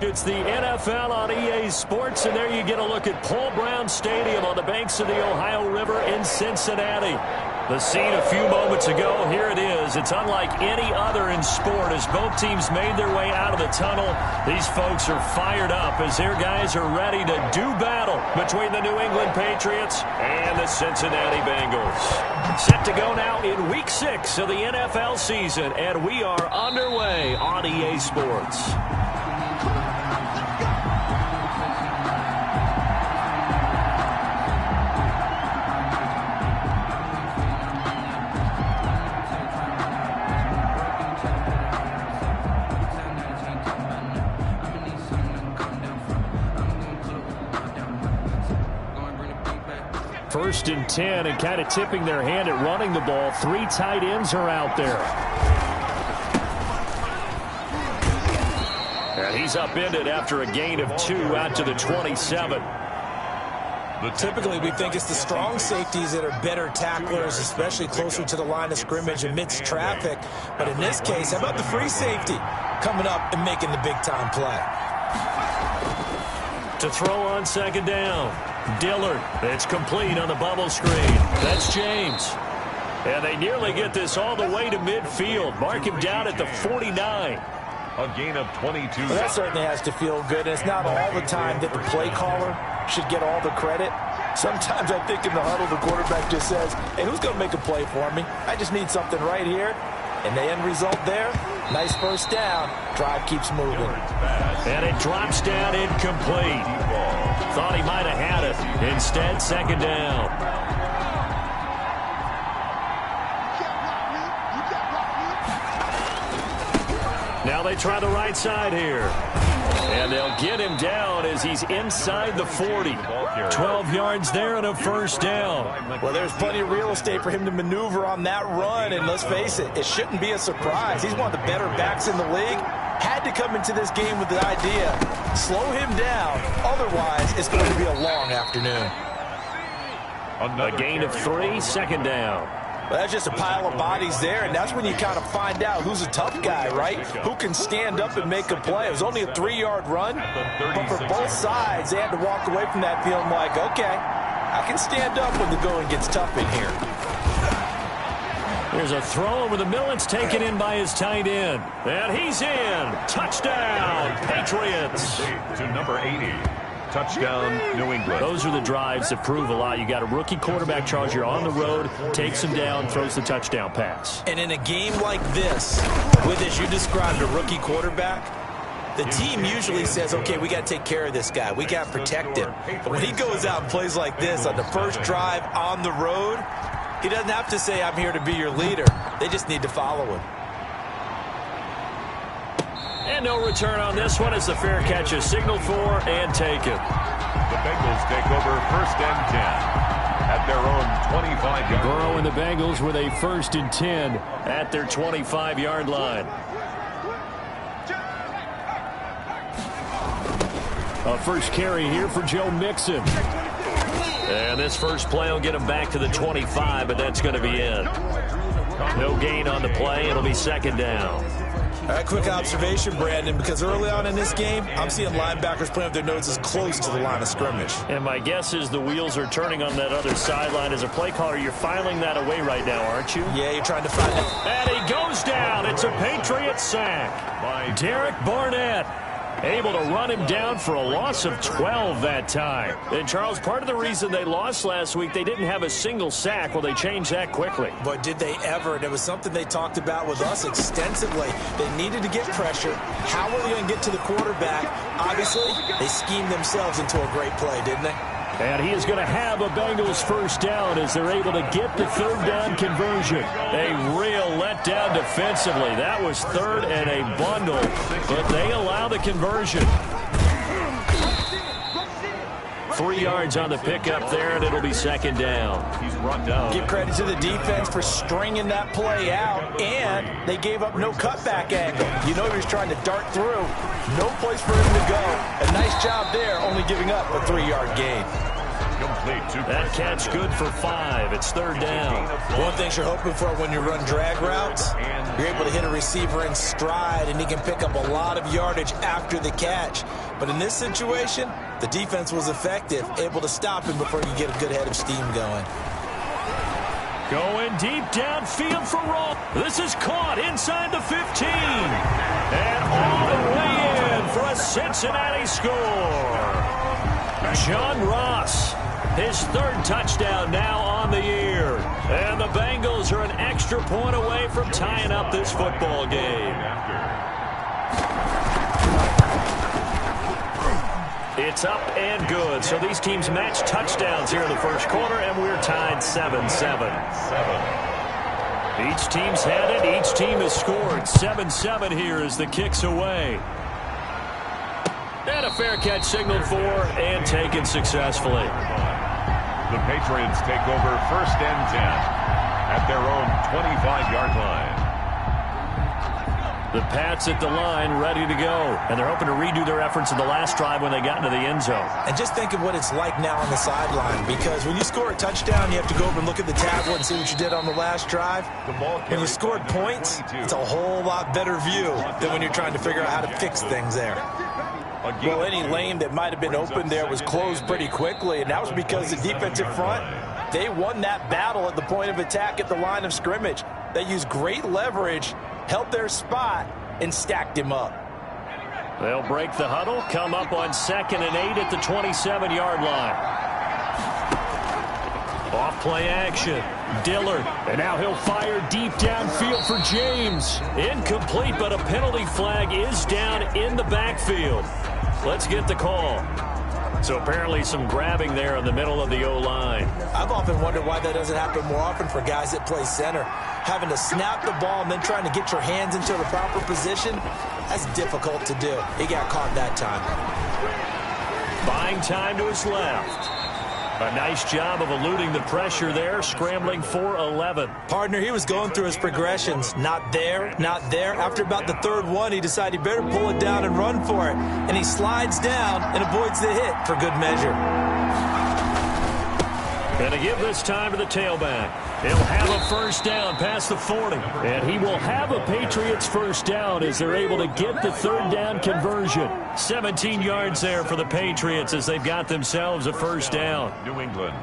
It's the NFL on EA Sports, and there you get a look at Paul Brown Stadium on the banks of the Ohio River in Cincinnati. The scene a few moments ago, here it is. It's unlike any other in sport as both teams made their way out of the tunnel. These folks are fired up as their guys are ready to do battle between the New England Patriots and the Cincinnati Bengals. Set to go now in Week 6 of the NFL season, and we are underway on EA Sports. First and 10, and kind of tipping their hand at running the ball. Three tight ends are out there. And he's upended after a gain of 2 out to the 27. Typically, we think it's the strong safeties that are better tacklers, especially closer to the line of scrimmage amidst traffic. But in this case, how about the free safety coming up and making the big-time play? To throw on second down. Dillard. It's complete on the bubble screen. That's James. And they nearly get this all the way to midfield. Mark him down at the 49. A gain of 22. Well, that certainly has to feel good. And it's not all the time that the play caller should get all the credit. Sometimes I think in the huddle, the quarterback just says, hey, who's going to make a play for me? I just need something right here. And the end result there, nice first down. Drive keeps moving. And it drops down incomplete. Thought he might have had it. Instead, second down. Now they try the right side here. And they'll get him down as he's inside the 40. 12 yards there and a first down. Well, there's plenty of real estate for him to maneuver on that run. And let's face it, it shouldn't be a surprise. He's one of the better backs in the league. Had to come into this game with the idea, slow him down. Otherwise, it's going to be a long afternoon. A gain of 3, second down. Well, that's just a pile of bodies there, and that's when you kind of find out who's a tough guy, right? Who can stand up and make a play. It was only a 3-yard run, but for both sides, they had to walk away from that feeling like, okay, I can stand up when the going gets tough in here. There's a throw over the middle. It's taken in by his tight end. And he's in. Touchdown, Patriots. To number 80. Touchdown, New England. Those are the drives that prove a lot. You got a rookie quarterback charge. You're on the road, takes him down, throws the touchdown pass. And in a game like this, with, as you described, a rookie quarterback, the team usually says, okay, we got to take care of this guy. We got to protect him. But when he goes out and plays like this on the first drive on the road, he doesn't have to say, I'm here to be your leader. They just need to follow him. And no return on this one as the fair catch is signaled for and taken. The Bengals take over first and 10 at their own 25-yard line. Burrow and the Bengals with a first and 10 at their 25-yard line. A first carry here for Joe Mixon. And this first play will get him back to the 25, but that's going to be it. No gain on the play. It'll be second down. All right, quick observation, Brandon, because early on in this game, I'm seeing linebackers playing with their noses close to the line of scrimmage. And my guess is the wheels are turning on that other sideline. As a play caller, you're filing that away right now, aren't you? Yeah, you're trying to find it. And he goes down. It's a Patriot sack by Derek Barnett. Able to run him down for a loss of 12 that time. And, Charles, part of the reason they lost last week, they didn't have a single sack. Well, they changed that quickly. But did they ever? And it was something they talked about with us extensively. They needed to get pressure. How were they going to get to the quarterback? Obviously, they schemed themselves into a great play, didn't they? And he is going to have a Bengals first down as they're able to get the third down conversion. A real letdown defensively. That was third and a bundle, but they allow the conversion. 3 yards on the pickup there, and it'll be second down. He's run down. Give credit to the defense for stringing that play out, and they gave up no cutback angle. You know he was trying to dart through. No place for him to go. A nice job there, only giving up a 3-yard gain. That catch good for 5. It's third down. One thing you're hoping for when you run drag routes, you're able to hit a receiver in stride, and he can pick up a lot of yardage after the catch. But in this situation, the defense was effective, able to stop him before you get a good head of steam going. Going deep downfield for Roll. This is caught inside the 15. And all the way in for a Cincinnati score. John Ross, his third touchdown now on the year. And the Bengals are an extra point away from tying up this football game. It's up and good. So these teams match touchdowns here in the first quarter, and we're tied 7-7. Each team's had it. Each team has scored. 7-7 here as the kick's away. And a fair catch signaled for and taken successfully. The Patriots take over first and 10 at their own 25-yard line. The Pats at the line, ready to go. And they're hoping to redo their efforts in the last drive when they got into the end zone. And just think of what it's like now on the sideline, because when you score a touchdown, you have to go over and look at the tablet and see what you did on the last drive. When you scored points, it's a whole lot better view than when you're trying to figure out how to fix things there. Well, any lane that might have been open there was closed pretty quickly, and that was because the defensive front, they won that battle at the point of attack at the line of scrimmage. They used great leverage, held their spot, and stacked him up. They'll break the huddle, come up on 2nd and 8 at the 27-yard line. Off play action. Dillard, and now he'll fire deep downfield for James. Incomplete, but a penalty flag is down in the backfield. Let's get the call. So apparently some grabbing there in the middle of the O-line. I've often wondered why that doesn't happen more often for guys that play center. Having to snap the ball and then trying to get your hands into the proper position, that's difficult to do. He got caught that time. Buying time to his left. A nice job of eluding the pressure there, scrambling for 11. Partner, he was going through his progressions. Not there, not there. After about the third one, he decided he better pull it down and run for it. And he slides down and avoids the hit for good measure. Going to give this time to the tailback. He'll have a first down past the 40. And he will have a Patriots first down as they're able to get the third down conversion. 17 yards there for the Patriots as they've got themselves a first down. New England.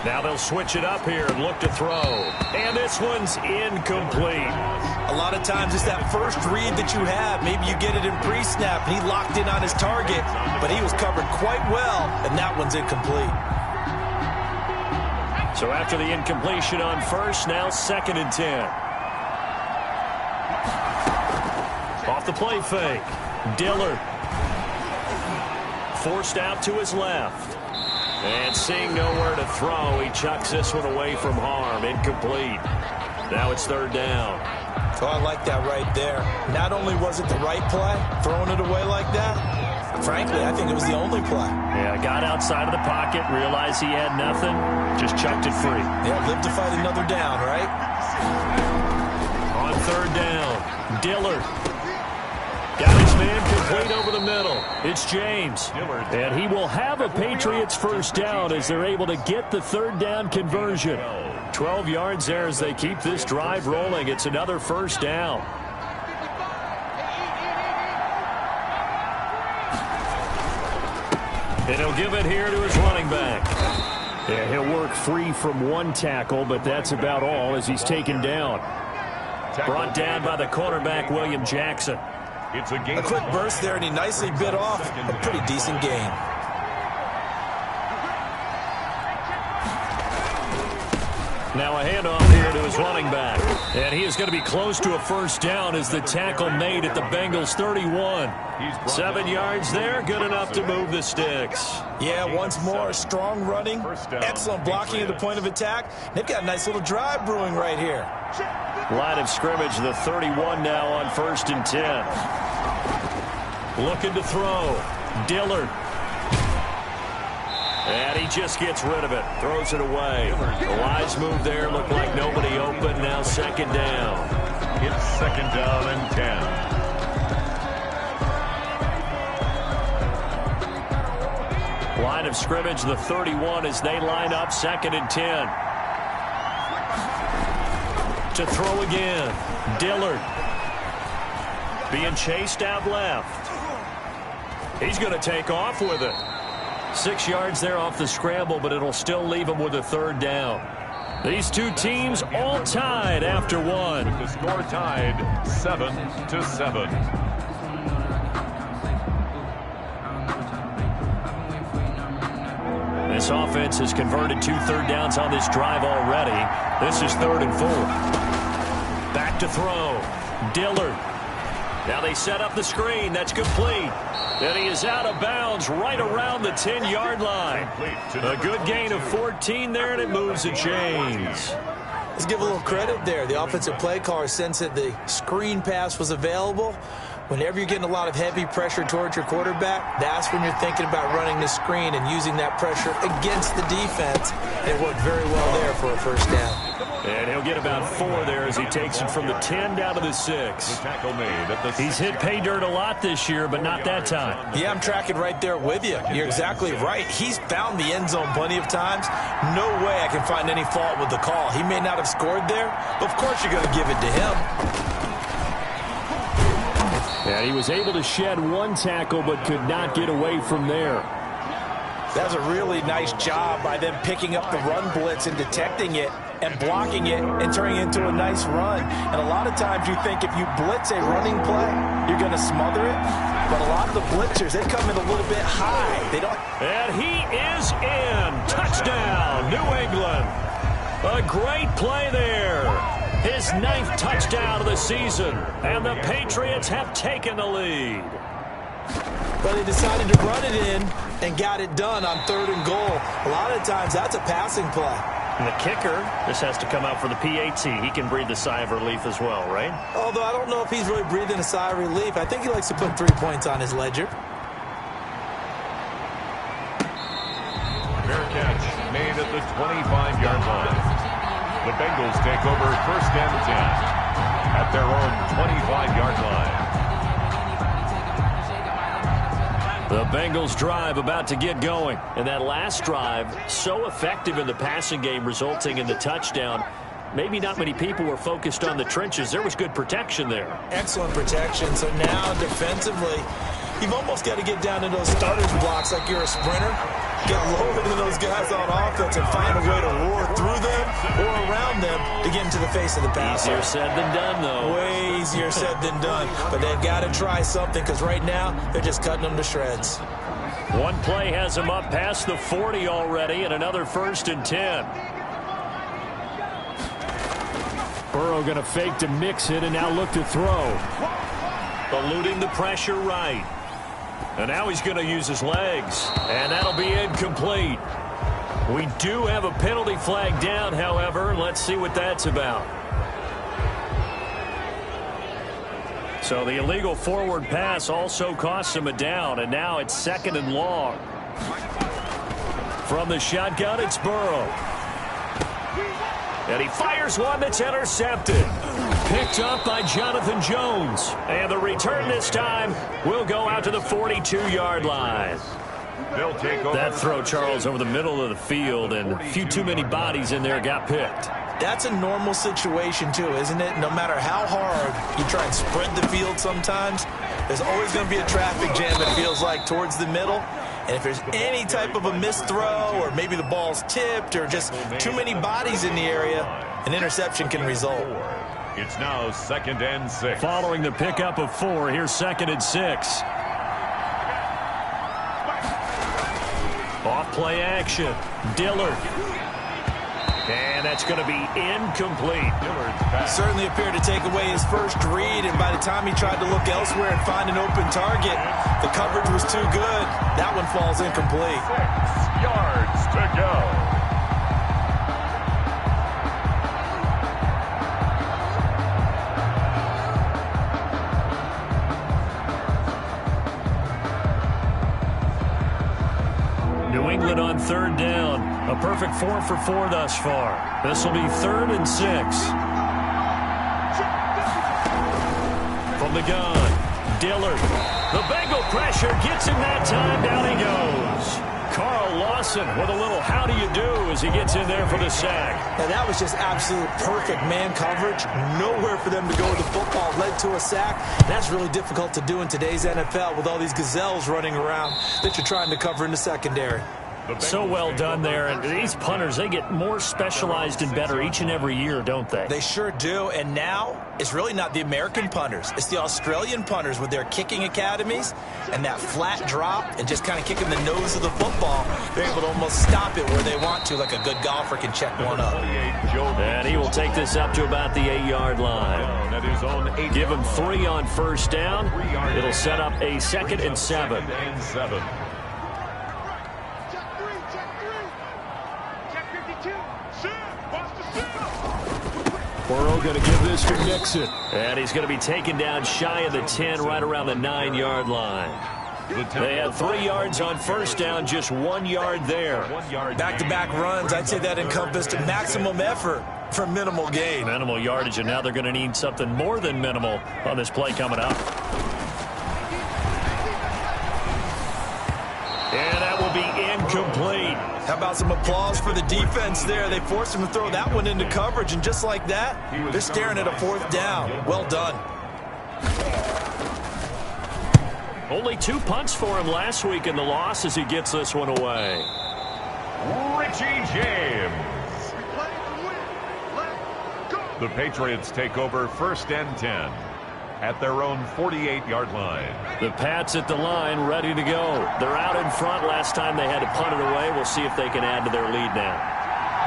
Now they'll switch it up here and look to throw. And this one's incomplete. A lot of times it's that first read that you have. Maybe you get it in pre-snap, and he locked in on his target, but he was covered quite well, and that one's incomplete. So after the incompletion on first, now 2nd and 10. Off the play fake. Dillard. Forced out to his left. And seeing nowhere to throw, he chucks this one away from harm. Incomplete. Now it's third down. Oh, I like that right there. Not only was it the right play, throwing it away like that, frankly, I think it was the only play. Yeah, got outside of the pocket, realized he had nothing, just chucked it free. Yeah, live to fight another down, right? On third down, Dillard. Got his man complete over the middle. It's James. And he will have a Patriots first down as they're able to get the third down conversion. 12 yards there as they keep this drive rolling. It's another first down. And he'll give it here to his running back. Yeah, he'll work free from one tackle, but that's about all as he's taken down. Brought down by the cornerback, William Jackson. It's a quick burst there, and he nicely bit off a pretty decent gain. Now a handoff here to his running back. And he is going to be close to a first down as the tackle made at the Bengals 31. 7 yards there, good enough to move the sticks. Yeah, once more, strong running, excellent blocking at the point of attack. They've got a nice little drive brewing right here. Line of scrimmage, the 31 now on 1st and 10. Looking to throw. Dillard. And he just gets rid of it. Throws it away. A wise move there. Looked like nobody open. Now second down. It's second down and 10. Line of scrimmage, the 31 as they line up, second and 10. To throw again. Dillard. Being chased out left. He's going to take off with it. 6 yards there off the scramble, but it'll still leave him with a third down. These two teams all tied after one. With the score tied 7-7. This offense has converted 2 third downs on this drive already. This is 3rd and 4. Back to throw. Dillard. Now they set up the screen. That's complete. And he is out of bounds right around the 10-yard line. A good gain of 14 there, and it moves the chains. Let's give a little credit there. The offensive play caller sensed that the screen pass was available. Whenever you're getting a lot of heavy pressure towards your quarterback, that's when you're thinking about running the screen and using that pressure against the defense. And it worked very well there for a first down. And he'll get about 4 there as he takes it from the 10 down to the 6. The tackle made at the He's hit pay dirt a lot this year, but not that time. Yeah, I'm tracking right there with you. You're exactly right. He's found the end zone plenty of times. No way I can find any fault with the call. He may not have scored there, but of course you're going to give it to him. And he was able to shed 1 tackle, but could not get away from there. That's a really nice job by them picking up the run blitz and detecting it and blocking it and turning it into a nice run. And a lot of times you think if you blitz a running play, you're going to smother it. But a lot of the blitzers, they come in a little bit high. They don't. And he is in. Touchdown, New England. A great play there. His 9th touchdown of the season. And the Patriots have taken the lead. But they decided to run it in and got it done on 3rd and goal. A lot of times that's a passing play. And the kicker, this has to come out for the PAT. He can breathe a sigh of relief as well, right? Although I don't know if he's really breathing a sigh of relief. I think he likes to put 3 points on his ledger. fair catch made at the 25-yard line. The Bengals take over first and 10 at their own 25-yard line. The Bengals drive about to get going. And that last drive, so effective in the passing game, resulting in the touchdown. Maybe not many people were focused on the trenches. There was good protection there. Excellent protection. So now defensively, you've almost got to get down to those starters blocks like you're a sprinter. Get lower than those guys on offense and find a way to roar through them or around them to get into the face of the passer. Easier said than done, though. Way easier said than done. But they've got to try something because right now they're just cutting them to shreds. One play has them up past the 40 already, and another 1st and 10. Burrow going to fake to mix it and now look to throw. Eluding the pressure right. And now he's going to use his legs. And that'll be incomplete. We do have a penalty flag down, however. Let's see what that's about. So the illegal forward pass also costs him a down. And now it's 2nd and long. From the shotgun, it's Burrow. And he fires one that's intercepted. Picked up by Jonathan Jones. And the return this time will go out to the 42-yard line. They'll take over. That throw, Charles, over the middle of the field, and a few too many bodies in there got picked. That's a normal situation, too, isn't it? No matter how hard you try and spread the field sometimes, there's always going to be a traffic jam, it feels like, towards the middle. And if there's any type of a missed throw or maybe the ball's tipped or just too many bodies in the area, an interception can result. It's now 2nd and 6. Following the pickup of 4, here's 2nd and 6. Off play action. Dillard. And that's going to be incomplete. Certainly appeared to take away his first read, and by the time he tried to look elsewhere and find an open target, the coverage was too good. That one falls incomplete. 6 yards to go. New England on third down. A perfect 4 for 4 thus far. This will be 3rd and 6. From the gun, Dillard. The Bengal pressure gets him that time. Down he goes. Carl Lawson with a little how do you do as he gets in there for the sack. And that was just absolute perfect man coverage. Nowhere for them to go with the football. Led to a sack. That's really difficult to do in today's NFL with all these gazelles running around that you're trying to cover in the secondary. So well done there. And these punters, they get more specialized and better each and every year, don't they? They sure do. And now it's really not the American punters. It's the Australian punters with their kicking academies and that flat drop and just kind of kicking the nose of the football. They're able to almost stop it where they want to, like a good golfer can check one up. And he will take this up to about the 8-yard line. Give him 3 on first down. It'll set up a 2nd and 7. Burrow going to give this to Mixon. And he's going to be taken down shy of the 10, right around the 9-yard line. They had 3 yards on first down, just 1 yard there. Back-to-back runs, I'd say that encompassed maximum effort for minimal gain. Minimal yardage, and now they're going to need something more than minimal on this play coming up. And that will be incomplete. How about some applause for the defense there? They forced him to throw that one into coverage, and just like that, they're staring at a 4th down. Well done. Only 2 punts for him last week in the loss as he gets this one away. Richie James. The Patriots take over 1st and 10 at their own 48-yard line. The Pats at the line, ready to go. They're out in front. Last time they had to punt it away. We'll see if they can add to their lead now.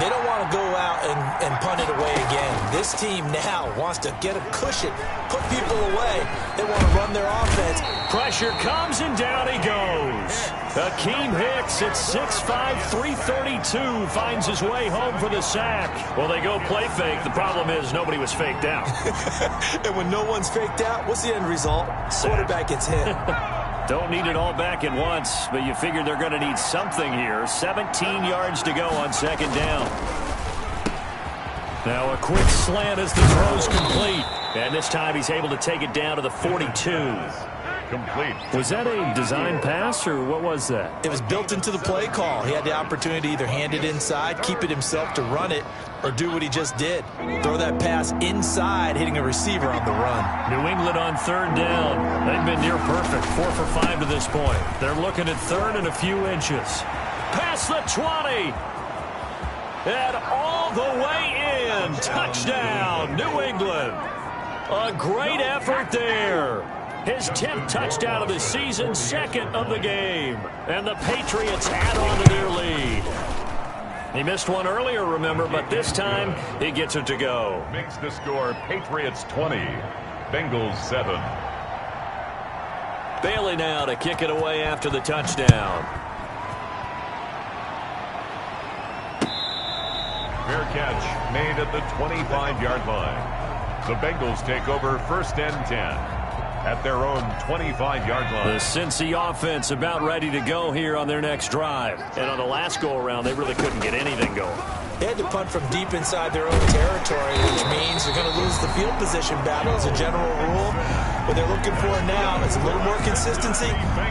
They don't want to go out and punt it away again. This team now wants to get a cushion, put people away. They want to run their offense. Pressure comes, and down he goes. Akeem Hicks at 6'5", 332 finds his way home for the sack. Well, they go play fake. The problem is nobody was faked out. And when no one's faked out, what's the end result? Quarterback gets hit. Don't need it all back at once, but you figure they're going to need something here. 17 yards to go on 2nd down. Now a quick slant as the throw's complete. And this time he's able to take it down to the 42. Complete. Was that a design pass, or what was that? It was built into the play call. He had the opportunity to either hand it inside, keep it himself to run it, or do what he just did. Throw that pass inside, hitting a receiver on the run. New England on 3rd down. They've been near perfect, 4 for 5 to this point. They're looking at 3rd and a few inches. Past the 20. And all the way in. Touchdown, New England. A great effort there. His 10th touchdown of the season, 2nd of the game. And the Patriots add on to their lead. He missed one earlier, remember, but this time he gets it to go. Makes the score Patriots 20, Bengals 7. Bailey now to kick it away after the touchdown. Fair catch made at the 25-yard line. The Bengals take over 1st and 10 at their own 25-yard line. The Cincy offense about ready to go here on their next drive. And on the last go-around, they really couldn't get anything going. They had to punt from deep inside their own territory, which means they're going to lose the field position battle as a general rule. What they're looking for now is a little more consistency,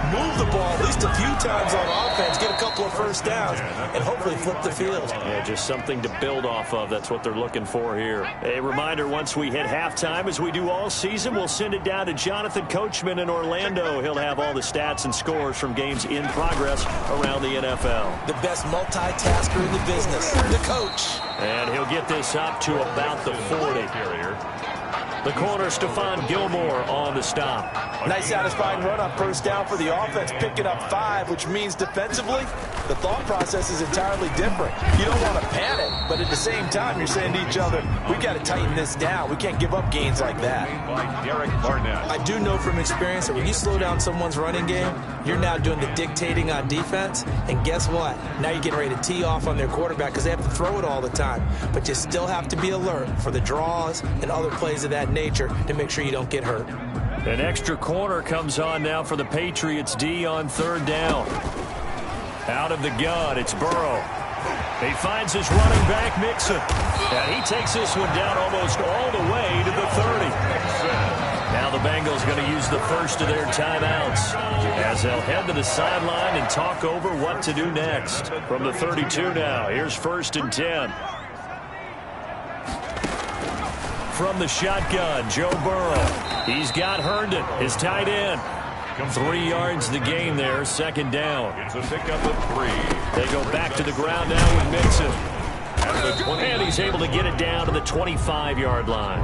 move the ball at least a few times on offense, get a couple of first downs, and hopefully flip the field. Yeah, just something to build off of. That's what they're looking for here. A reminder, once we hit halftime, as we do all season, we'll send it down to Jonathan Coachman in Orlando. He'll have all the stats and scores from games in progress around the NFL. The best multitasker in the business, the coach. And he'll get this up to about the 40. The corner, Stephon Gilmore on the stop. Nice satisfying run on first down for the offense, picking up 5, which means defensively, the thought process is entirely different. You don't want to panic, but at the same time, you're saying to each other, we got to tighten this down. We can't give up gains like that. Derek Barnett. I do know from experience that when you slow down someone's running game, you're now doing the dictating on defense, and guess what? Now you're getting ready to tee off on their quarterback because they have to throw it all the time. But you still have to be alert for the draws and other plays of that nature to make sure you don't get hurt. An extra corner comes on now for the Patriots D on 3rd down. Out of the gun, it's Burrow. He finds his running back, Mixon. And he takes this one down almost all the way to the 30. Now the Bengals going to use the first of their timeouts as they'll head to the sideline and talk over what to do next. From the 32 now, here's 1st and 10. From the shotgun, Joe Burrow. He's got Herndon, his tight end. 3 yards the game there, 2nd down. It's a pickup of 3. They go back to the ground now with Mixon. And he's able to get it down to the 25-yard line.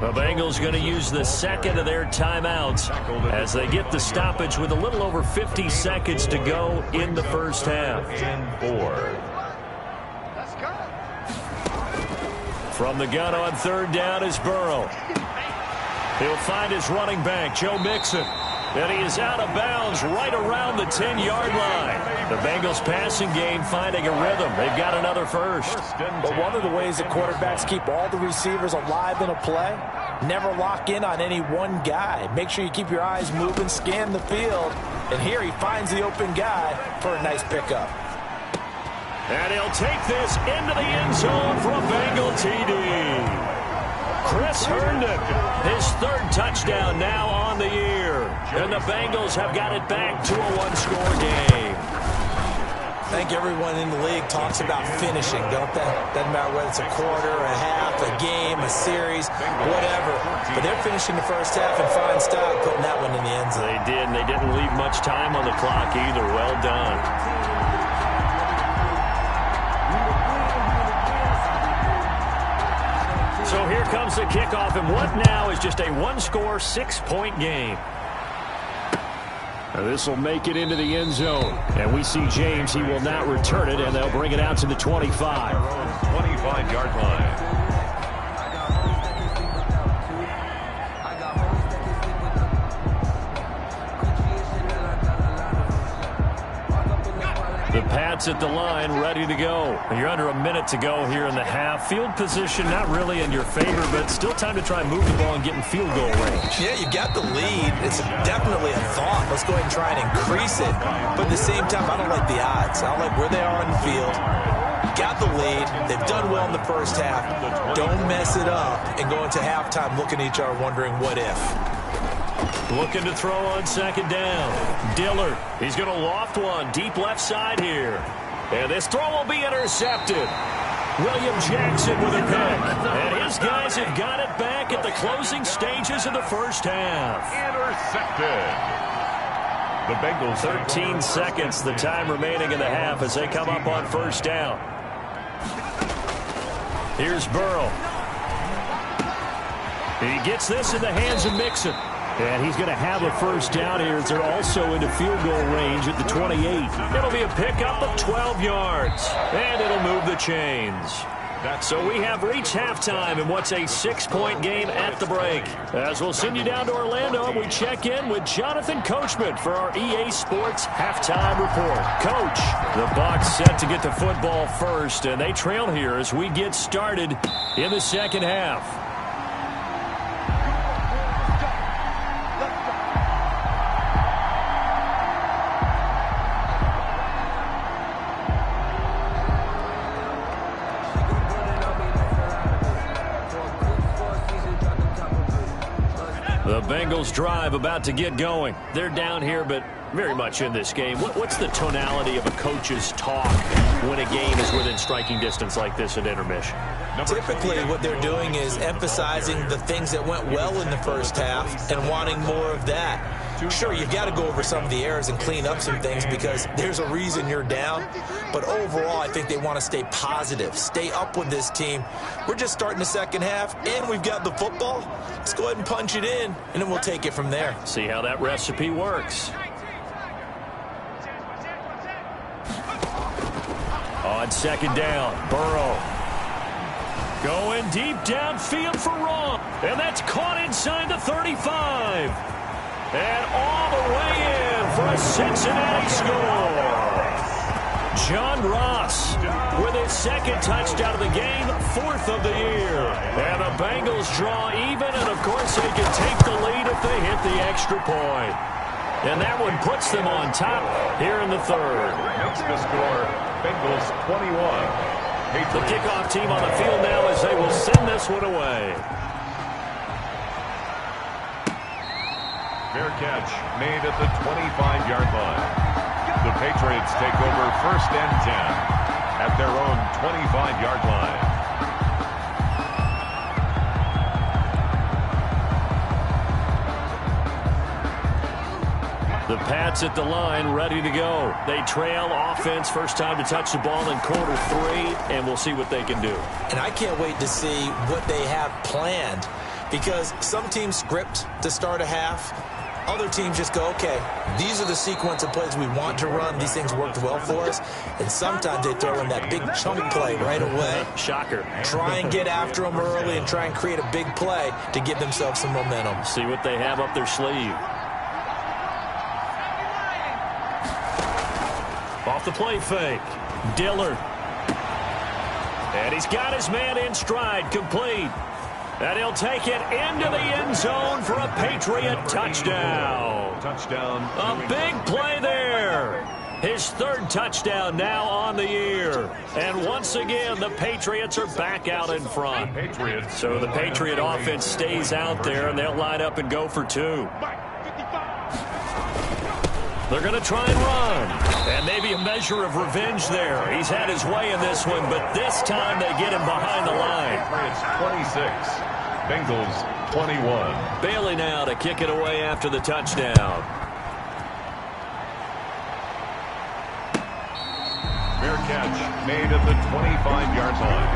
The Bengals going to use the second of their timeouts as they get the stoppage with a little over 50 seconds to go in the first half. And 4. From the gun on 3rd down is Burrow. He'll find his running back, Joe Mixon. And he is out of bounds right around the 10-yard line. The Bengals passing game finding a rhythm. They've got another first. But one of the ways that quarterbacks keep all the receivers alive in a play, never lock in on any one guy. Make sure you keep your eyes moving, scan the field. And here he finds the open guy for a nice pickup. And he'll take this into the end zone for a Bengal TD. Chris Herndon, his 3rd touchdown now on the year. And the Bengals have got it back to a 1-score game. I think everyone in the league talks about finishing, don't they? Doesn't matter whether it's a quarter, a half, a game, a series, whatever. But they're finishing the first half in fine style, putting that one in the end zone. They did, and they didn't leave much time on the clock either. Well done. So here comes the kickoff, and what now is just a 1-score, 6-point game. This will make it into the end zone. And we see James. He will not return it, and they'll bring it out to the 25. 25-yard line. The Pats at the line, ready to go. You're under a minute to go here in the half. Field position not really in your favor, but still time to try and move the ball and get in field goal range. Yeah, you got the lead. It's definitely a thought. Let's go ahead and try and increase it. But at the same time, I don't like the odds. I don't like where they are on the field. Got the lead. They've done well in the first half. Don't mess it up and go into halftime looking at each other wondering what if. Looking to throw on 2nd down. Dillard, he's going to loft one deep left side here. And this throw will be intercepted. William Jackson with a pick. And his guys have got it back at the closing stages of the first half. Intercepted. The Bengals. 13 seconds, the time remaining in the half as they come up on 1st down. Here's Burrow. He gets this in the hands of Mixon. And he's going to have a 1st down here as they're also into field goal range at the 28. It'll be a pickup of 12 yards. And it'll move the chains. So we have reached halftime in what's a 6-point game at the break. As we'll send you down to Orlando, we check in with Jonathan Coachman for our EA Sports Halftime Report. Coach, the Bucs set to get the football first, and they trail here as we get started in the second half. The Bengals drive about to get going. They're down here, but very much in this game. What's the tonality of a coach's talk when a game is within striking distance like this at intermission? Typically, what they're doing is emphasizing the things that went well in the first half and wanting more of that. Sure, you've got to go over some of the errors and clean up some things because there's a reason you're down. But overall, I think they want to stay positive, stay up with this team. We're just starting the second half, and we've got the football. Let's go ahead and punch it in, and then we'll take it from there. See how that recipe works. On 2nd down, Burrow. Going deep downfield for Raw. And that's caught inside the 35. And all the way in for a Cincinnati score. John Ross with his 2nd touchdown of the game, 4th of the year. And the Bengals draw even, and of course they can take the lead if they hit the extra point. And that one puts them on top here in the third. Makes the score Bengals 21. The kickoff team on the field now as they will send this one away. Fair catch made at the 25-yard line. The Patriots take over 1st and 10 at their own 25-yard line. The Pats at the line, ready to go. They trail offense, first time to touch the ball in quarter 3, and we'll see what they can do. And I can't wait to see what they have planned, because some teams script to start a half. Other teams just go, okay, these are the sequence of plays we want to run. These things worked well for us. And sometimes they throw in that big chunk play right away. Shocker. Try and get after them early and try and create a big play to give themselves some momentum. See what they have up their sleeve. Off the play fake. Dillard. And he's got his man in stride, complete. And he'll take it into the end zone for a Patriot touchdown. Touchdown. A big play there. His 3rd touchdown now on the year. And once again, the Patriots are back out in front. So the Patriot offense stays out there, and they'll line up and go for 2. They're going to try and run. And maybe a measure of revenge there. He's had his way in this one, but this time they get him behind the line. It's 26. Bengals 21. Bailey now to kick it away after the touchdown. Fair catch made at the 25-yard line.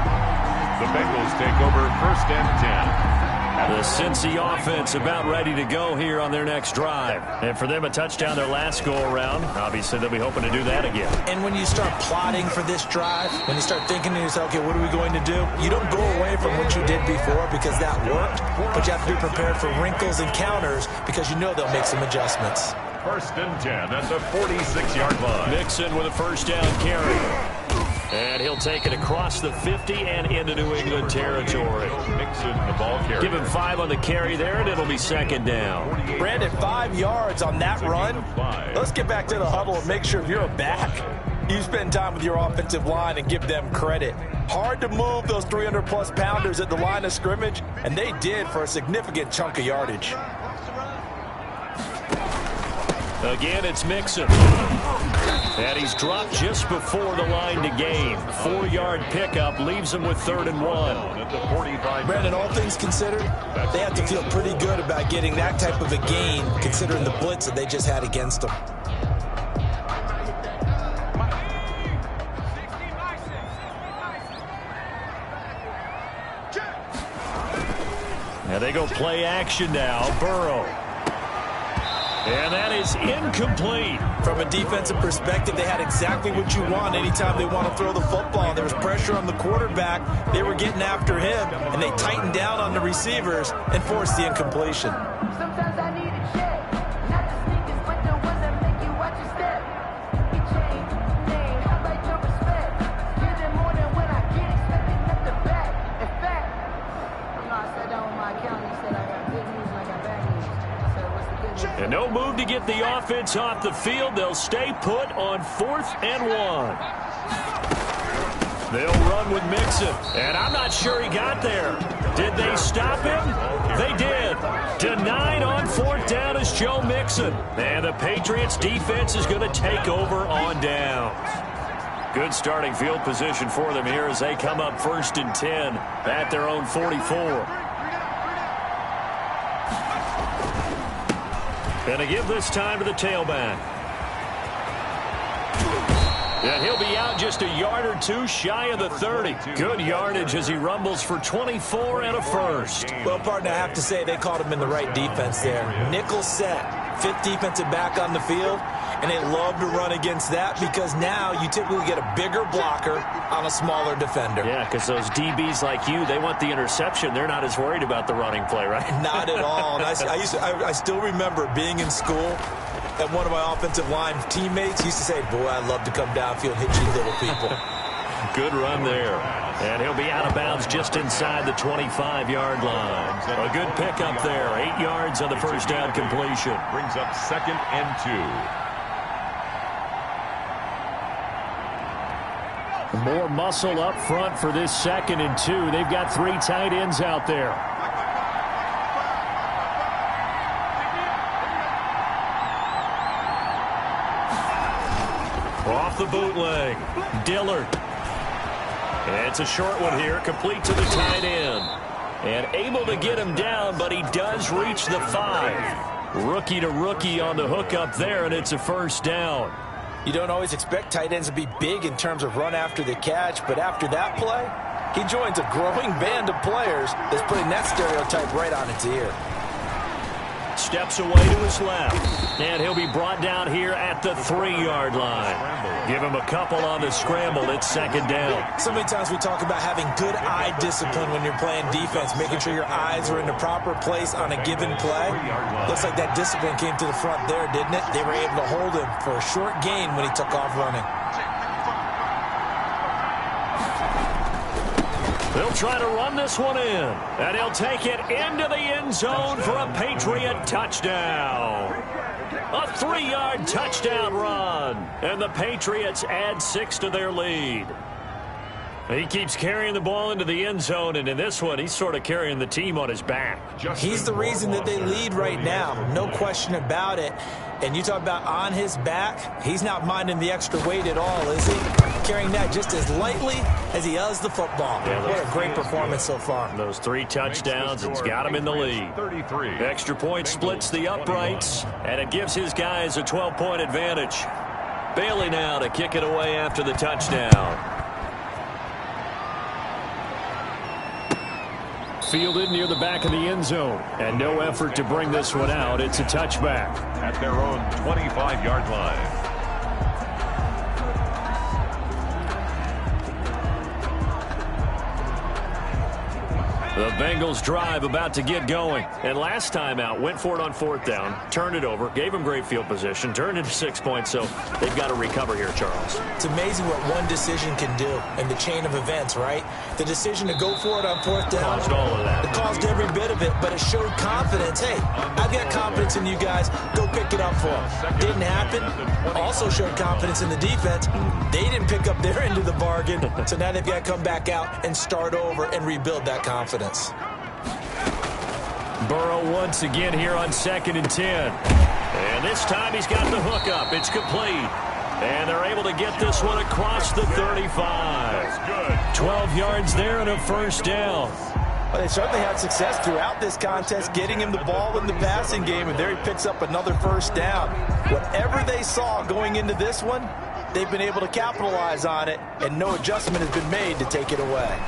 The Bengals take over 1st and 10. The Cincy offense about ready to go here on their next drive. And for them, a touchdown their last go-around. Obviously, they'll be hoping to do that again. And when you start plotting for this drive, when you start thinking to yourself, okay, what are we going to do? You don't go away from what you did before because that worked, but you have to be prepared for wrinkles and counters because you know they'll make some adjustments. 1st and 10 at the 46-yard line. Mixon with a first down carry. And he'll take it across the 50 and into New England territory. Mixon, the ball carrier. Give him 5 on the carry there, and it'll be 2nd down. Brandon, 5 yards on that run. Let's get back to the huddle and make sure if you're a back, you spend time with your offensive line and give them credit. Hard to move those 300-plus pounders at the line of scrimmage, and they did for a significant chunk of yardage. Again, it's Mixon. And he's dropped just before the line to gain. 4-yard pickup leaves him with 3rd and 1. Brandon, all things considered, they have to feel pretty good about getting that type of a gain considering the blitz that they just had against them. And they go play action now. Burrow. And that is incomplete. From a defensive perspective, they had exactly what you want anytime they want to throw the football. There was pressure on the quarterback. They were getting after him, and they tightened down on the receivers and forced the incompletion. Sometimes I need a check. Not the sneakers, but the ones that make you watch your step. It changed name. I like your respect. Get it more than when I get expected at the back. In fact, no, I sat down with my accountant. He said I got good news and I got bad news. I said, what's the good news? And no move to get the offense off the field. They'll stay put on 4th and 1. They'll run with Mixon. And I'm not sure he got there. Did they stop him? They did. Denied on 4th down is Joe Mixon. And the Patriots defense is going to take over on downs. Good starting field position for them here as they come up 1st and 10 at their own 44. And to give this time to the tailback. And he'll be out just a yard or 2 shy of the 30. Good yardage as he rumbles for 24 and a first. Well, partner, I have to say they caught him in the right defense there. Nickel set, 5th defensive back on the field, and they love to run against that because now you typically get a bigger blocker on a smaller defender. Yeah, because those DBs like you, they want the interception. They're not as worried about the running play, right? Not at all. And I still remember being in school, and one of my offensive line teammates used to say, boy, I'd love to come downfield and hit you little people. Good run there. And he'll be out of bounds just inside the 25-yard line. A good pickup there. 8 yards yards on the first down completion. Brings up 2nd and 2. More muscle up front for this 2nd and 2. They've got 3 tight ends out there. Off the bootleg, Dillard. It's a short one here, complete to the tight end. And able to get him down, but he does reach the 5. Rookie to rookie on the hook up there, and it's a first down. You don't always expect tight ends to be big in terms of run after the catch, but after that play, he joins a growing band of players that's putting that stereotype right on its ear. Steps away to his left, and he'll be brought down here at the 3-yard line. Give him a couple on the scramble. It's 2nd down. So many times we talk about having good eye discipline when you're playing defense, making sure your eyes are in the proper place on a given play. Looks like that discipline came to the front there, didn't it? They were able to hold him for a short gain when he took off running. They'll try to run this one in, and he'll take it into the end zone for a Patriot touchdown. A 3-yard touchdown run, and the Patriots add 6 to their lead. He keeps carrying the ball into the end zone, and in this one, he's sort of carrying the team on his back. He's the reason that they lead right now, no question about it. And you talk about on his back, he's not minding the extra weight at all, is he? Carrying that just as lightly as he does the football. Yeah, what a great performance so far. Those 3 touchdowns, it's got him in the lead. 33. Extra point splits the uprights, and it gives his guys a 12-point advantage. Bailey now to kick it away after the touchdown. Fielded near the back of the end zone, and no effort to bring this one out. It's a touchback. At their own 25-yard line. The Bengals drive about to get going. And last time out, went for it on 4th down, turned it over, gave them great field position, turned into 6 points, so they've got to recover here, Charles. It's amazing what one decision can do in the chain of events, right? The decision to go for it on 4th down. Caused all of that. It caused every bit of it, but it showed confidence. Hey, I've got confidence in you guys. Go pick it up for them. Didn't happen. Also showed confidence in the defense. They didn't pick up their end of the bargain, so now they've got to come back out and start over and rebuild that confidence. Burrow once again here on 2nd and 10. And this time he's got the hook up. It's complete. And they're able to get this one across the 35. 12 yards there and a first down. Well, they certainly had success throughout this contest, getting him the ball in the passing game, and there he picks up another first down. Whatever they saw going into this one, they've been able to capitalize on it, and no adjustment has been made to take it away.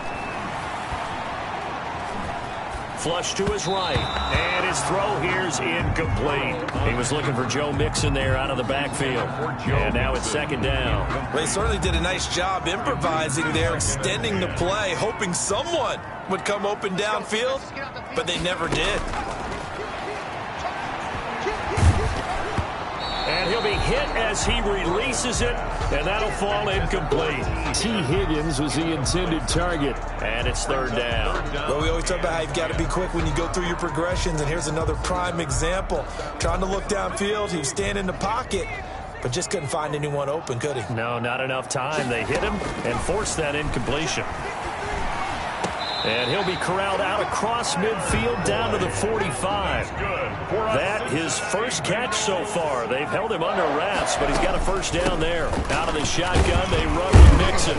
Flush to his right, and his throw here's incomplete. He was looking for Joe Mixon there out of the backfield, and now it's 2nd down. Well, they certainly did a nice job improvising there, extending the play, hoping someone would come open downfield, but they never did. And he'll be hit as he releases it, and that'll fall incomplete. T. Higgins was the intended target, and it's 3rd down. Well, we always talk about how you've got to be quick when you go through your progressions, and here's another prime example. Trying to look downfield, he was standing in the pocket, but just couldn't find anyone open, could he? No, not enough time. They hit him and forced that incompletion. And he'll be corralled out across midfield down to the 45. That his first catch so far. They've held him under wraps, but he's got a first down there. Out of the shotgun, they run with Mixon.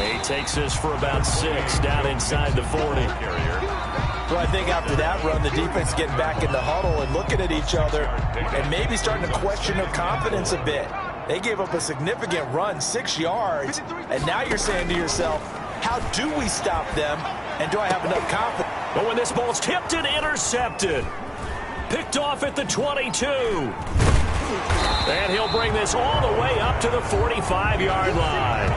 He takes this for about 6 down inside the 40. Well, I think after that run, the defense getting back in the huddle and looking at each other and maybe starting to question their confidence a bit. They gave up a significant run, 6 yards, and now you're saying to yourself, how do we stop them, and do I have enough confidence? But when this ball's tipped and intercepted, picked off at the 22. And he'll bring this all the way up to the 45-yard line.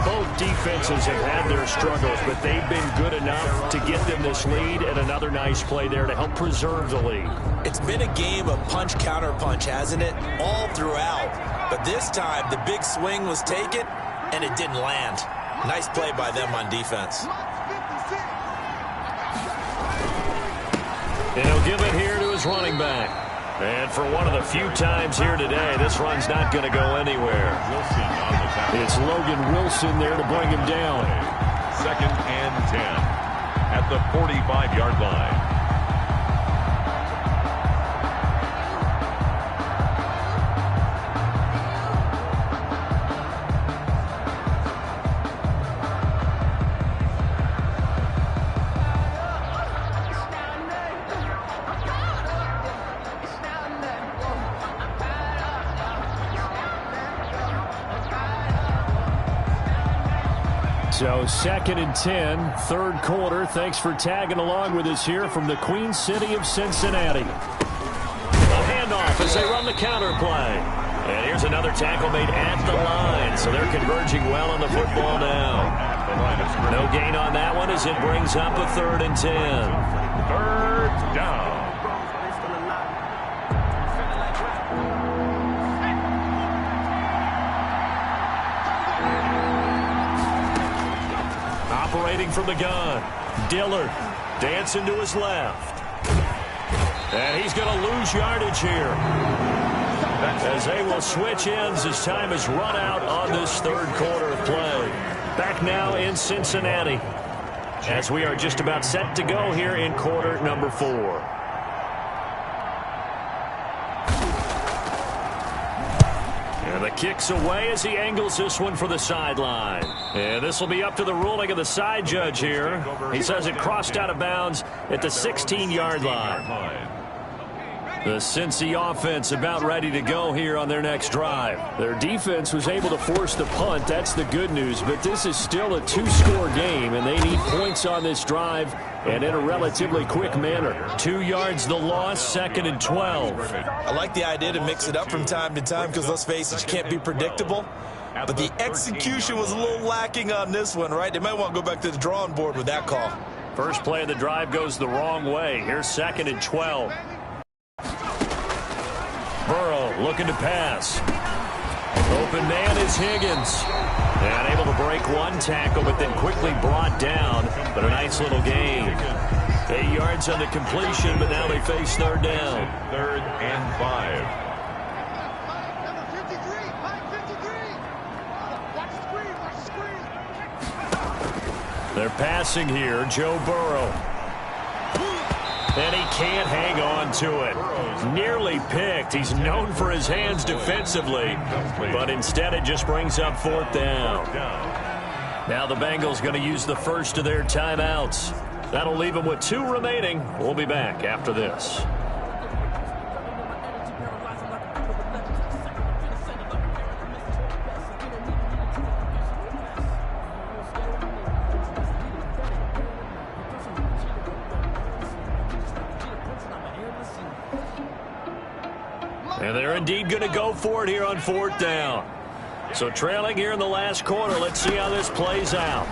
Both defenses have had their struggles, but they've been good enough to get them this lead, and another nice play there to help preserve the lead. It's been a game of punch-counter-punch, hasn't it? All throughout. But this time, the big swing was taken, and it didn't land. Nice play by them on defense. And he'll give it here to his his running back. And for one of the few times here today, this run's not going to go anywhere. It's Logan Wilson there to bring him down. 2nd and 10 at the 45-yard line. So 2nd and 10, 3rd quarter. Thanks for tagging along with us here from the Queen City of Cincinnati. A handoff as they run the counter play. And here's another tackle made at the line. So they're converging well on the football now. No gain on that one as it brings up a 3rd and 10. 3rd down. Operating from the gun, Dillard dancing to his left. And he's going to lose yardage here as they will switch ends as time has run out on this 3rd quarter of play. Back now in Cincinnati as we are just about set to go here in quarter number 4. And the kick's away as he angles this one for the sideline. And this will be up to the ruling of the side judge here. He says it crossed out of bounds at the 16-yard line. The Cincy offense about ready to go here on their next drive. Their defense was able to force the punt. That's the good news. But this is still a 2-score game, and they need points on this drive and in a relatively quick manner. 2 yards the loss, 2nd and 12. I like the idea to mix it up from time to time because, let's face it, you can't be predictable. But the execution was a little lacking on this one, right? They might want to go back to the drawing board with that call. First play of the drive goes the wrong way. Here's 2nd and 12. Burrow looking to pass. Open man is Higgins. And able to break one tackle, but then quickly brought down. But a nice little gain. 8 yards on the completion, but now they face 3rd down. 3rd and 5. They're passing here, Joe Burrow. And he can't hang on to it. Nearly picked. He's known for his hands defensively, but instead it just brings up 4th down. Now the Bengals going to use the first of their timeouts. That'll leave them with 2 remaining. We'll be back after this. And they're indeed going to go for it here on 4th down. So trailing here in the last quarter. Let's see how this plays out.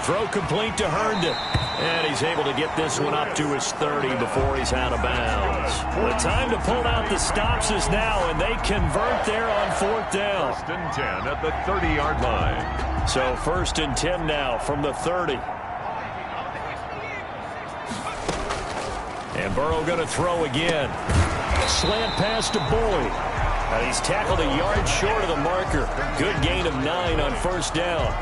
Throw complete to Herndon. And he's able to get this one up to his 30 before he's out of bounds. The time to pull out the stops is now, and they convert there on 4th down. 1st and 10 at the 30-yard line. So 1st and 10 now from the 30. And Burrow going to throw again. Slant pass to Boyd. And he's tackled a yard short of the marker. Good gain of 9 on 1st down.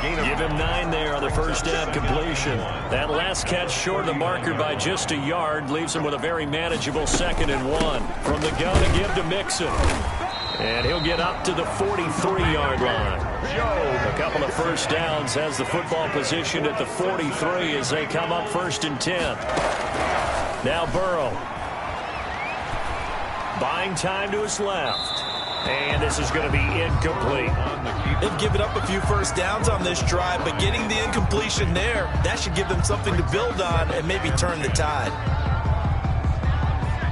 Give him 9 there on the 1st down completion. That last catch short of the marker by just a yard leaves him with a very manageable 2nd and 1. From the gun to give to Mixon. And he'll get up to the 43-yard line. A couple of 1st downs, has the football position at the 43 as they come up 1st and 10. Now Burrow. Buying time to his left. And this is going to be incomplete. They've given up a few 1st downs on this drive, but getting the incompletion there, that should give them something to build on and maybe turn the tide.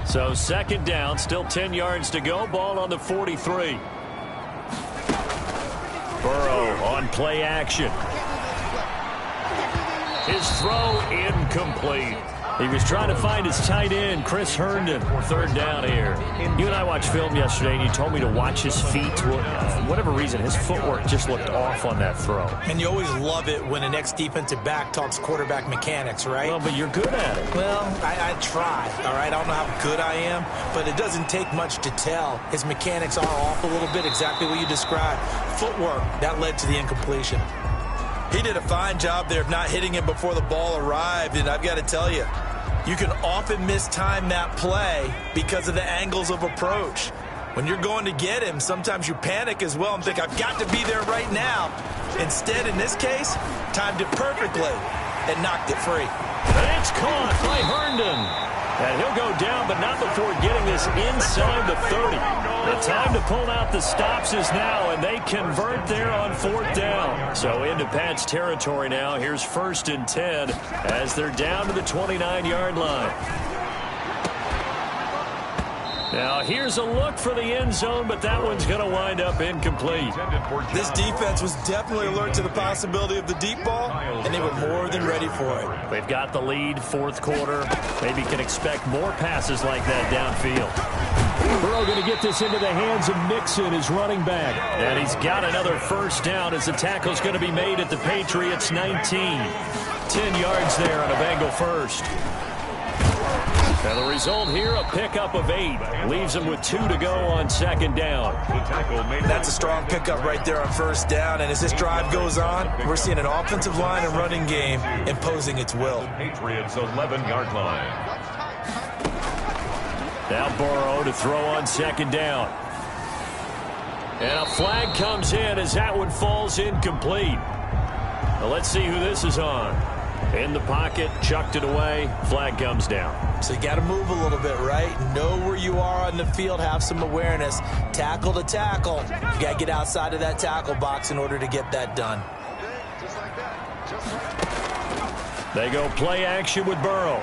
So 2nd down, still 10 yards to go. Ball on the 43. Burrow on play action. His throw incomplete. He was trying to find his tight end, Chris Herndon, third down here. You and I watched film yesterday, and you told me to watch his feet. For whatever reason, his footwork just looked off on that throw. And you always love it when an ex-defensive back talks quarterback mechanics, right? Well, but you're good at it. Well, I try, all right? I don't know how good I am, but it doesn't take much to tell. His mechanics are off a little bit, exactly what you described. Footwork, that led to the incompletion. He did a fine job there of not hitting him before the ball arrived, and I've got to tell you, you can often mistime that play because of the angles of approach. When you're going to get him, sometimes you panic as well and think, I've got to be there right now. Instead, in this case, timed it perfectly and knocked it free. And it's caught by Herndon. And he'll go down, but not before getting this inside the 30. The time to pull out the stops is now, and they convert there on fourth down. So into Pat's territory now. Here's 1st and 10 as they're down to the 29-yard line. Now, here's a look for the end zone, but that one's going to wind up incomplete. This defense was definitely alert to the possibility of the deep ball, and they were more than ready for it. They've got the lead, fourth quarter. Maybe can expect more passes like that downfield. Burrow going to get this into the hands of Mixon, his running back. And he's got another first down as the tackle's going to be made at the Patriots 19. 10 yards there on a Bengal first. And the result here, a pickup of 8. Leaves them with 2 to go on second down. That's a strong pickup right there on first down. And as this drive goes on, we're seeing an offensive line and running game imposing its will. Patriots 11-yard line. Now Burrow to throw on second down. And a flag comes in as that one falls incomplete. Now let's see who this is on. In the pocket, chucked it away, flag comes down. So you got to move a little bit, right? Know where you are on the field, have some awareness. Tackle to tackle. You got to get outside of that tackle box in order to get that done. They go play action with Burrow.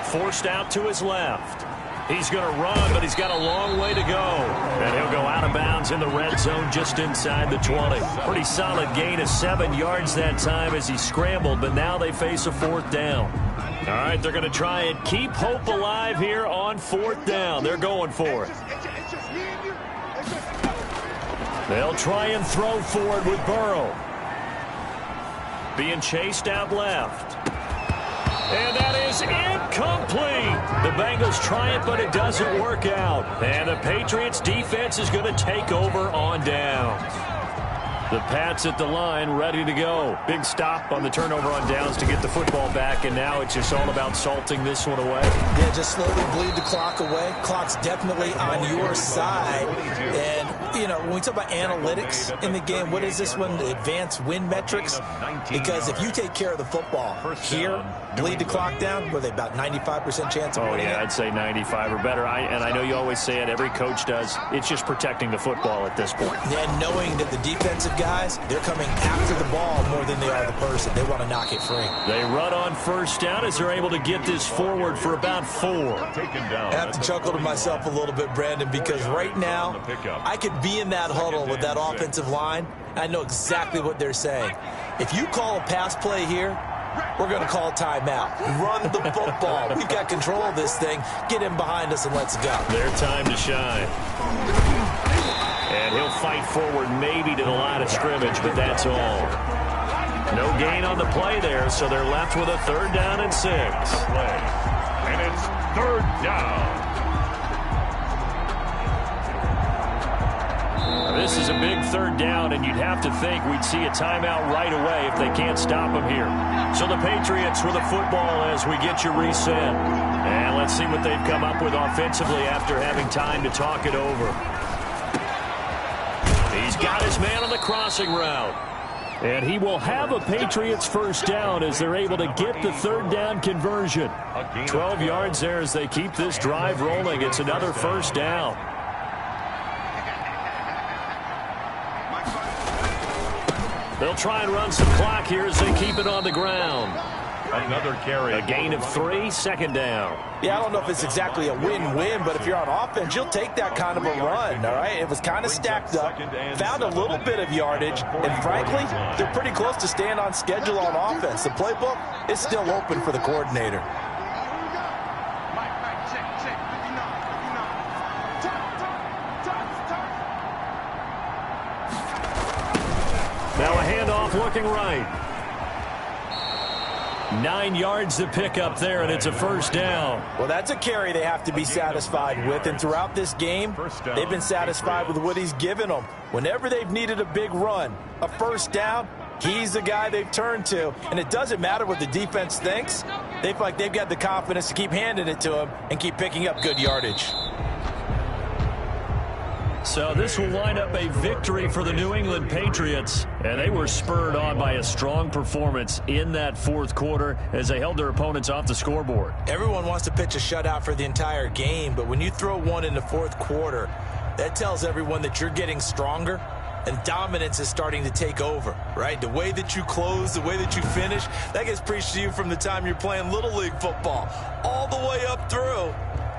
Forced out to his left. He's going to run, but he's got a long way to go. And he'll go out of bounds in the red zone just inside the 20. Pretty solid gain of 7 yards that time as he scrambled, but now they face a fourth down. All right, they're going to try and keep hope alive here on fourth down. They're going for it. They'll try and throw forward with Burrow. Being chased out left. And that is incomplete. The Bengals try it, but it doesn't work out. And the Patriots defense is going to take over on downs. The Pats at the line, ready to go. Big stop on the turnover on downs to get the football back, and now it's just all about salting this one away. Yeah, just slowly bleed the clock away. Clock's definitely on your side. And, you know, when we talk about analytics in the game, what is this one? The advanced win metrics? Because if you take care of the football here, bleed the clock down, were they about 95% chance of winning? Oh, yeah, I'd say 95 or better. And I know you always say it, every coach does. It's just protecting the football at this point. And knowing that the defensive guys, they're coming after the ball more than they are the person. They want to knock it free. They run on first down as they're able to get this forward for about 4. I have to chuckle to myself a little bit, Brandon, because right now I could be in that huddle with that offensive line. I know exactly what they're saying. If you call a pass play here, we're going to call timeout. Run the football. We've got control of this thing. Get in behind us and let's go. Their time to shine. And he'll fight forward maybe to the line of scrimmage, but that's all. No gain on the play there, so they're left with a 3rd down and 6. And it's 3rd down. This is a big 3rd down, and you'd have to think we'd see a timeout right away if they can't stop him here. So the Patriots with the football as we get you reset. And let's see what they've come up with offensively after having time to talk it over. He's got his man on the crossing route. And he will have a Patriots first down as they're able to get the 3rd down conversion. 12 yards there as they keep this drive rolling. It's another first down. They'll try and run some clock here as they keep it on the ground. Another carry. A gain of 3, second down. Yeah, I don't know if it's exactly a win-win, but if you're on offense, you'll take that kind of a run, all right? It was kind of stacked up, found a little bit of yardage, and frankly, they're pretty close to staying on schedule on offense. The playbook is still open for the coordinator. Now a handoff looking right. 9 yards to pick up there, and it's a first down. Well, that's a carry they have to be satisfied with, and throughout this game, they've been satisfied with what he's given them. Whenever they've needed a big run, a first down, he's the guy they've turned to, and it doesn't matter what the defense thinks. They feel like they've got the confidence to keep handing it to him and keep picking up good yardage. So this will wind up a victory for the New England Patriots, and they were spurred on by a strong performance in that fourth quarter as they held their opponents off the scoreboard. Everyone wants to pitch a shutout for the entire game, but when you throw one in the fourth quarter, that tells everyone that you're getting stronger and dominance is starting to take over, right? The way that you close, the way that you finish, that gets preached to you from the time you're playing Little League football all the way up through.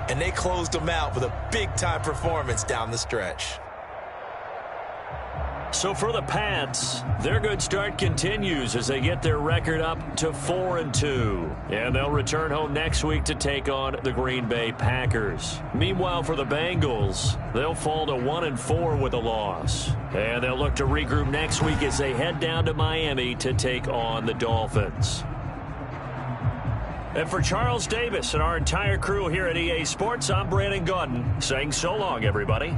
And they closed them out with a big-time performance down the stretch. So for the Pats, their good start continues as they get their record up to 4-2. And they'll return home next week to take on the Green Bay Packers. Meanwhile, for the Bengals, they'll fall to 1-4 with a loss. And they'll look to regroup next week as they head down to Miami to take on the Dolphins. And for Charles Davis and our entire crew here at EA Sports, I'm Brandon Gaudin saying so long, everybody.